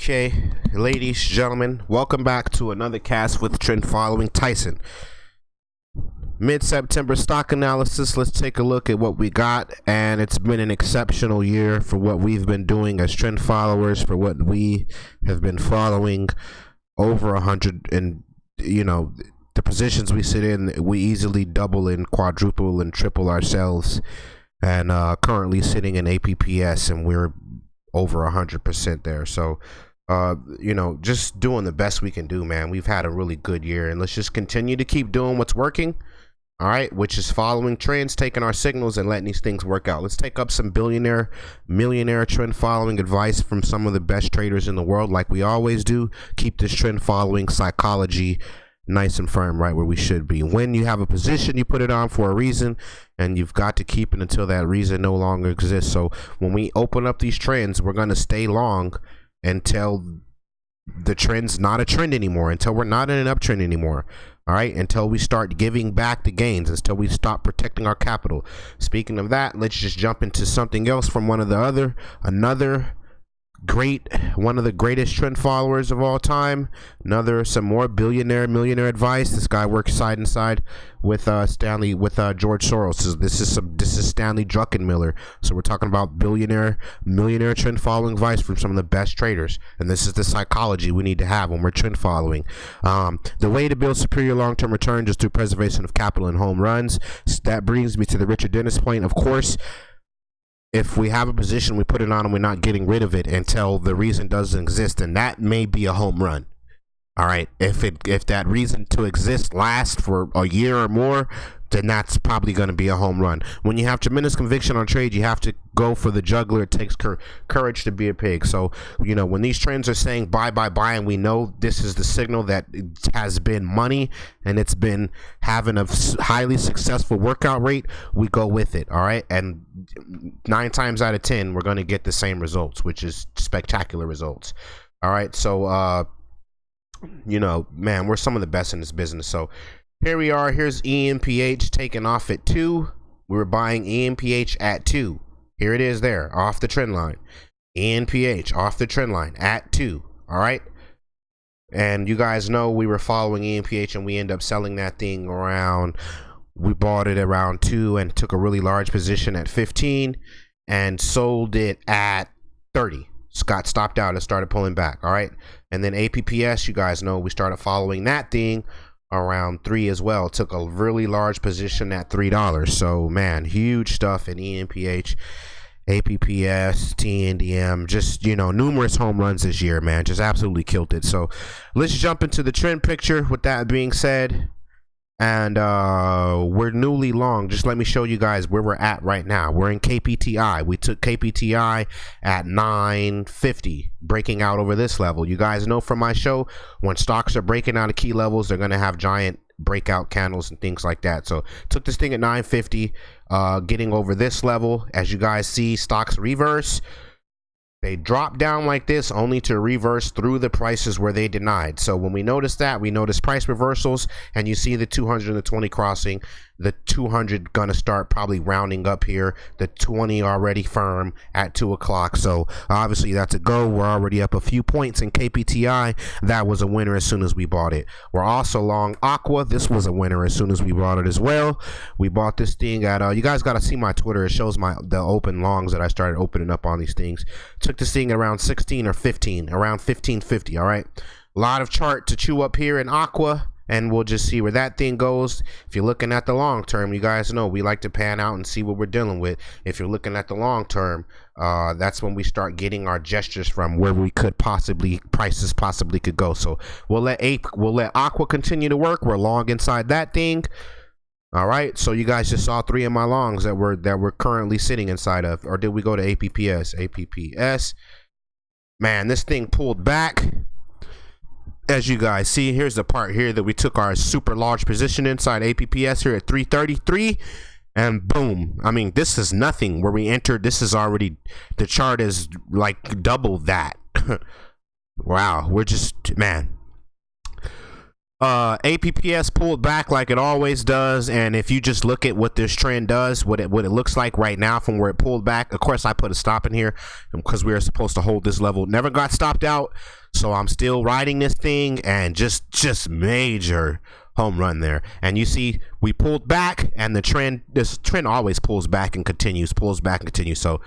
Okay, ladies, gentlemen, welcome back to another cast with trend following Tyson. Mid-September stock analysis. Let's take a look at what we got, and it's been an exceptional year for what we've been doing as trend followers, for what we have been following. Over 100, and the positions we sit in, we easily double and quadruple and triple ourselves, and currently sitting in APPS, and we're over 100% there. So just doing the best we can do, man. We've had a really good year, and let's just continue to keep doing what's working, all right, which is following trends, taking our signals, and letting these things work out. Let's take up some billionaire, millionaire trend following advice from some of the best traders in the world, like we always do. Keep this trend following psychology nice and firm, right where we should be. When you have a position, you put it on for a reason, and you've got to keep it until that reason no longer exists. So when we open up these trends, we're going to stay long until the trend's not a trend anymore, until we're not in an uptrend anymore, all right, until we start giving back the gains, until we stop protecting our capital. Speaking of that, let's just jump into something else from one of the one of the greatest trend followers of all time. Some more billionaire, millionaire advice. This guy works side and side with George Soros. This is Stanley Druckenmiller. So we're talking about billionaire, millionaire trend following advice from some of the best traders. And this is the psychology we need to have when we're trend following. The way to build superior long-term returns is through preservation of capital and home runs. That brings me to the Richard Dennis point. Of course, if we have a position, we put it on and we're not getting rid of it until the reason doesn't exist, and that may be a home run. All right, if that reason to exist lasts for a year or more, then that's probably going to be a home run. When you have tremendous conviction on trade, you have to go for the juggler. It takes courage to be a pig. So, when these trends are saying buy, and we know this is the signal that it has been money and it's been having a highly successful workout rate, we go with it. All right. And 9 times out of 10, we're going to get the same results, which is spectacular results. All right. So, man, we're some of the best in this business. So, here we are. Here's EMPH taking off at 2. We were buying EMPH at 2. Here it is there, off the trend line. EMPH off the trend line at 2. All right. And you guys know we were following EMPH, and we end up selling that thing around. We bought it around 2 and took a really large position at 15 and sold it at 30. Scott stopped out and started pulling back. All right. And then APPS, you guys know we started following that thing around 3 as well. Took a really large position at $3. So, man, huge stuff in EMPH, APPS, TNDM, just, numerous home runs this year, man. Just absolutely killed it. So let's jump into the trend picture. With that being said, and we're newly long. Just let me show you guys where we're at right now. We're in KPTI. We took KPTI at 950, breaking out over this level. You guys know from my show, when stocks are breaking out of key levels, they're going to have giant breakout candles and things like that. So took this thing at 950, getting over this level. As you guys see, stocks reverse. They drop down like this only to reverse through the prices where they denied. So when we notice that, we notice price reversals, and you see the 220 crossing, the 200 gonna start probably rounding up here, the 20 already firm at 2 o'clock. So obviously that's a go. We're already up a few points in KPTI. That was a winner as soon as we bought it. We're also long AQUA. This was a winner as soon as we bought it as well. We bought this thing at you guys got to see my Twitter. It shows the open longs that I started opening up on these things. Took this thing around 16 or 15, around 1550. All right, a lot of chart to chew up here in AQUA, and we'll just see where that thing goes. If you're looking at the long term, you guys know we like to pan out and see what we're dealing with. If you're looking at the long term, that's when we start getting our gestures from where we could prices possibly could go. So we'll let AQUA continue to work. We're long inside that thing. All right, so you guys just saw 3 of my longs that we're currently sitting inside of. Or did we go to APPS? APPS, man, this thing pulled back. As you guys see, here's the part here that we took our super large position inside APPS here at 333, and boom. I mean, this is nothing where we entered. This is already, the chart is like double that. Wow, we're just, man. APPS pulled back like it always does, and if you just look at what this trend does, what it looks like right now from where it pulled back, of course I put a stop in here because we were supposed to hold this level, never got stopped out, so I'm still riding this thing, and just major home run there. And you see we pulled back, and this trend always pulls back and continues, so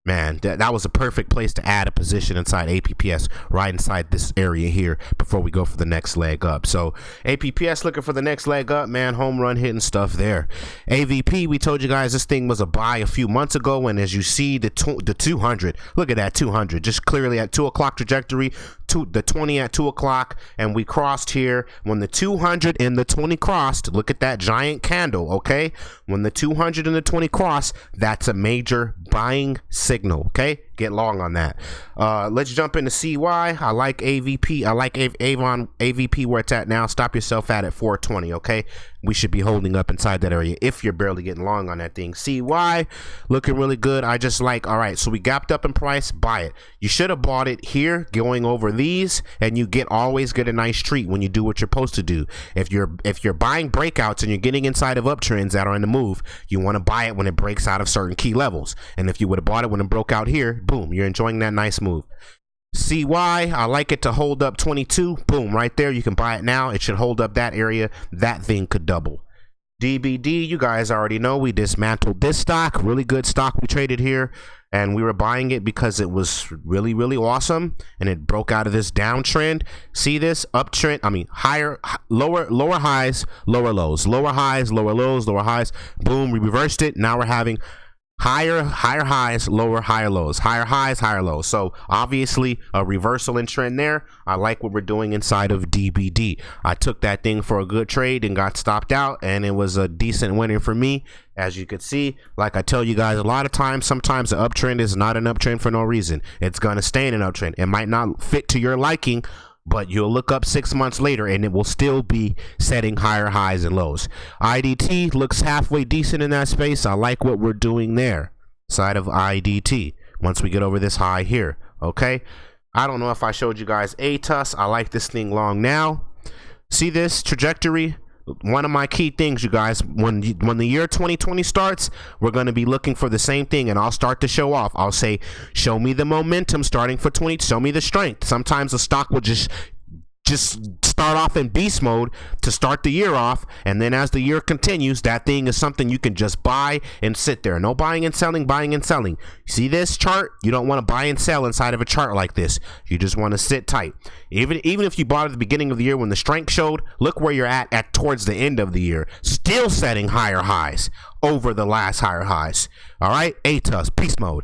man, that was a perfect place to add a position inside APPS, right inside this area here before we go for the next leg up. So APPS looking for the next leg up, man. Home run hitting stuff there. AVP, we told you guys this thing was a buy a few months ago, and as you see the 200, look at that 200, just clearly at 2 o'clock trajectory, the 20 at 2 o'clock, and we crossed here. When the 200 and the 20 crossed, look at that giant candle, okay? When the 200 and the 20 cross, that's a major buying signal, okay? Get long on that. Let's jump into CY. I like AVP. I like Avon AVP where it's at now. Stop yourself at 420, okay? We should be holding up inside that area if you're barely getting long on that thing. CY looking really good. I just like, all right, so we gapped up in price, buy it. You should have bought it here going over these, and you always get a nice treat when you do what you're supposed to do. If you're buying breakouts and you're getting inside of uptrends that are in the move, you want to buy it when it breaks out of certain key levels. And if you would have bought it when it broke out here, boom, you're enjoying that nice move. CY, I like it to hold up 22. Boom, right there. You can buy it now. It should hold up that area. That thing could double. DBD, you guys already know we dismantled this stock. Really good stock we traded here, and we were buying it because it was really, really awesome, and it broke out of this downtrend. See this uptrend? I mean, lower highs, lower lows, lower highs, lower lows, lower highs. Boom, we reversed it. Now we're having higher highs, lower higher lows, higher highs, higher lows. So obviously a reversal in trend there. I like what we're doing inside of DBD. I took that thing for a good trade and got stopped out, and it was a decent winner for me. As you can see, like I tell you guys a lot of times, sometimes an uptrend is not an uptrend for no reason. It's gonna stay in an uptrend. It might not fit to your liking, but you'll look up 6 months later and it will still be setting higher highs and lows. IDT looks halfway decent in that space. I like what we're doing there side of IDT once we get over this high here, okay? I don't know if I showed you guys ATUS. I like this thing long now. See this trajectory? One of my key things, you guys, when the year 2020 starts, we're going to be looking for the same thing, and I'll start to show off. I'll say, show me the momentum starting for 20, show me the strength. Sometimes the stock will just start off in beast mode to start the year off, and then as the year continues, that thing is something you can just buy and sit there. No buying and selling, buying and selling. See this chart? You don't want to buy and sell inside of a chart like this. You just want to sit tight. Even if you bought at the beginning of the year when the strength showed, look where you're at towards the end of the year. Still setting higher highs over the last higher highs. All right, ATUS, peace mode.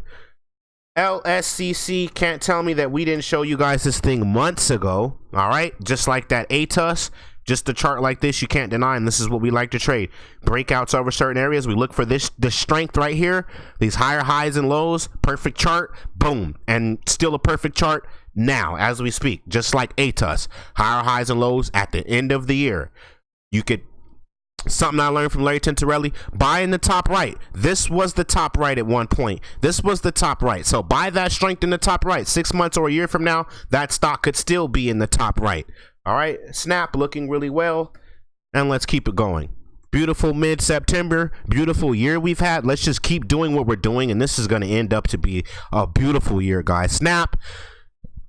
LSCC, can't tell me that we didn't show you guys this thing months ago. All right, just like that ATUS, just a chart like this, you can't deny, and this is what we like to trade. Breakouts over certain areas, we look for this strength right here, these higher highs and lows, perfect chart, boom, and still a perfect chart now as we speak, just like ATUS, higher highs and lows at the end of the year. You could, something I learned from Larry Tintorelli, buy in the top right. This was the top right at one point. This was the top right. So buy that strength in the top right. 6 months or a year from now, that stock could still be in the top right. All right, Snap looking really well, and let's keep it going. Beautiful mid-September, beautiful year we've had. Let's just keep doing what we're doing, and this is going to end up to be a beautiful year, guys. Snap.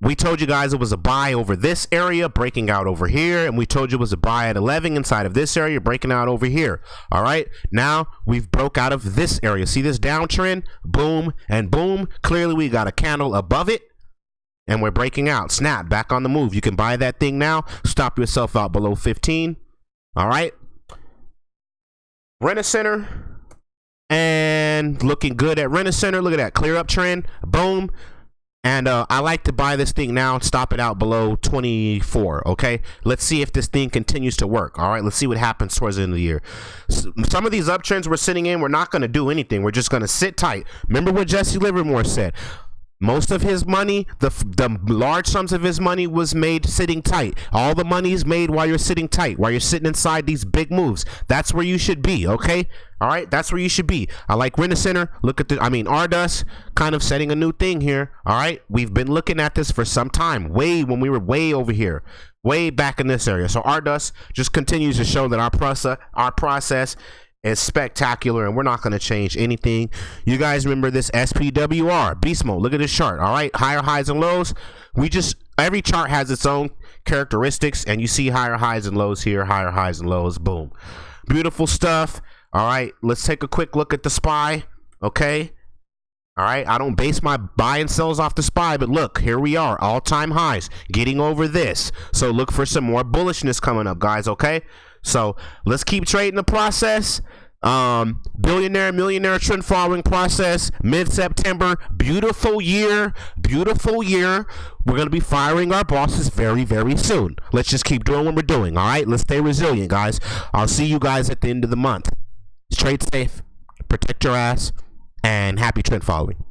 We told you guys it was a buy over this area, breaking out over here, and we told you it was a buy at 11 inside of this area, breaking out over here. All right, now we've broke out of this area. See this downtrend? Boom and boom. Clearly we got a candle above it, and we're breaking out. Snap, back on the move. You can buy that thing now. Stop yourself out below 15. All right. Rent-A-Center, and looking good at Rent-A-Center. Look at that clear up trend. Boom. And I like to buy this thing now and stop it out below 24, okay? Let's see if this thing continues to work, all right? Let's see what happens towards the end of the year. Some of these uptrends we're sitting in, we're not going to do anything. We're just going to sit tight. Remember what Jesse Livermore said? Most of his money, the large sums of his money was made sitting tight. All the money is made while you're sitting tight, while you're sitting inside these big moves. That's where you should be, okay? All right, that's where you should be. I like Rent-A-Center. Look at RDUS kind of setting a new thing here. All right, we've been looking at this for some time, when we were way over here, way back in this area. So RDUS just continues to show that our process is spectacular, and we're not going to change anything. You guys remember this SPWR beast mode? Look at this chart. All right, higher highs and lows. Every chart has its own characteristics, and you see higher highs and lows here, higher highs and lows. Boom, beautiful stuff. All right, let's take a quick look at the SPY. Okay, all right, I don't base my buy and sells off the SPY, but look, here we are, all-time highs, getting over this. So look for some more bullishness coming up, guys. Okay, so let's keep trading the process. Billionaire, millionaire trend following process, mid-September. Beautiful year, beautiful year. We're going to be firing our bosses very, very soon. Let's just keep doing what we're doing. All right, let's stay resilient, guys. I'll see you guys at the end of the month. Trade safe, protect your ass, and happy trend following.